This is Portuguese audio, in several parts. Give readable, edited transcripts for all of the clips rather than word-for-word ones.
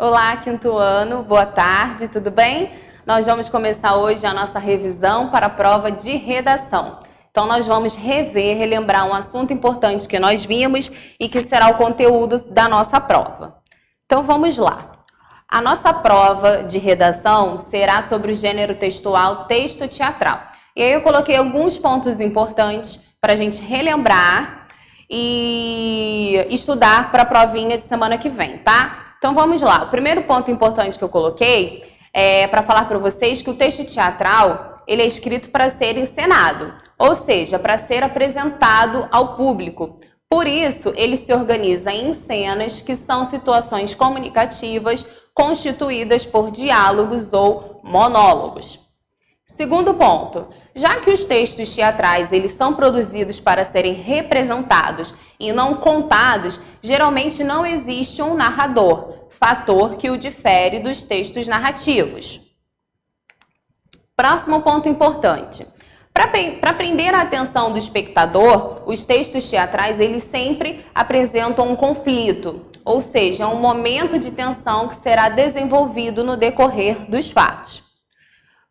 Olá, quinto ano, boa tarde, tudo bem? Nós vamos começar hoje a nossa revisão para a prova de redação. Então, nós vamos relembrar um assunto importante que nós vimos e que será o conteúdo da nossa prova. Então, vamos lá. A nossa prova de redação será sobre o gênero textual texto teatral. E aí eu coloquei alguns pontos importantes para a gente relembrar e estudar para a provinha de semana que vem, tá? Então vamos lá. O primeiro ponto importante que eu coloquei é para falar para vocês que o texto teatral ele é escrito para ser encenado, ou seja, para ser apresentado ao público. Por isso, ele se organiza em cenas que são situações comunicativas constituídas por diálogos ou monólogos. Segundo ponto, já que os textos teatrais eles são produzidos para serem representados e não contados, geralmente não existe um narrador, fator que o difere dos textos narrativos. Próximo ponto importante. Para prender a atenção do espectador, os textos teatrais eles sempre apresentam um conflito, ou seja, um momento de tensão que será desenvolvido no decorrer dos fatos.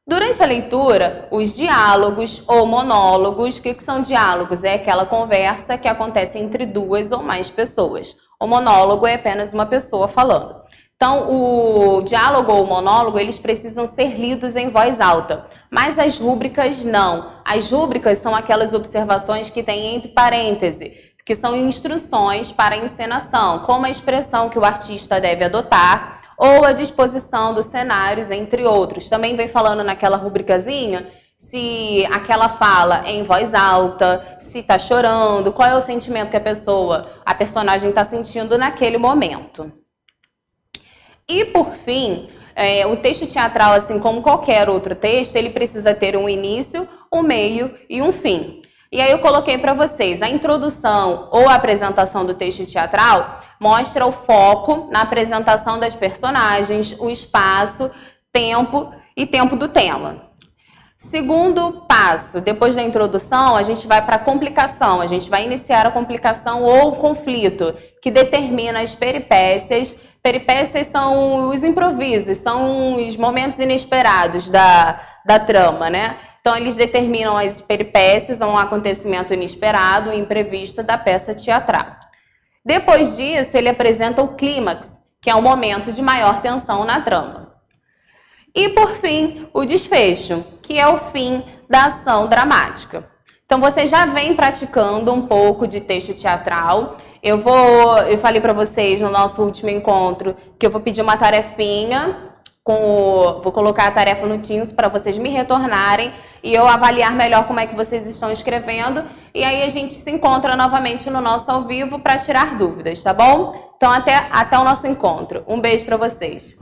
Durante a leitura, os diálogos ou monólogos, o que são diálogos? É aquela conversa que acontece entre duas ou mais pessoas. O monólogo é apenas uma pessoa falando. Então, o diálogo ou o monólogo, eles precisam ser lidos em voz alta, mas as rúbricas não. As rúbricas são aquelas observações que tem entre parênteses, que são instruções para a encenação, como a expressão que o artista deve adotar, ou a disposição dos cenários, entre outros. Também vem falando naquela rubricazinha se aquela fala é em voz alta, se está chorando, qual é o sentimento que a personagem está sentindo naquele momento. E, por fim, o texto teatral, assim como qualquer outro texto, ele precisa ter um início, um meio e um fim. E aí eu coloquei para vocês, a introdução ou a apresentação do texto teatral mostra o foco na apresentação das personagens, o espaço, tempo e tempo do tema. Segundo passo, depois da introdução, a gente vai para a complicação. A gente vai iniciar a complicação ou o conflito, que determina as peripécias. Peripécias são os improvisos, são os momentos inesperados da trama, né? Então, eles determinam as peripécias, um acontecimento inesperado, imprevisto da peça teatral. Depois disso, ele apresenta o clímax, que é o momento de maior tensão na trama. E, por fim, o desfecho, que é o fim da ação dramática. Então, você já vem praticando um pouco de texto teatral. Eu falei para vocês no nosso último encontro que eu vou pedir uma tarefinha, vou colocar a tarefa no Teams para vocês me retornarem e eu avaliar melhor como é que vocês estão escrevendo. E aí a gente se encontra novamente no nosso ao vivo para tirar dúvidas, tá bom? Então até o nosso encontro. Um beijo para vocês.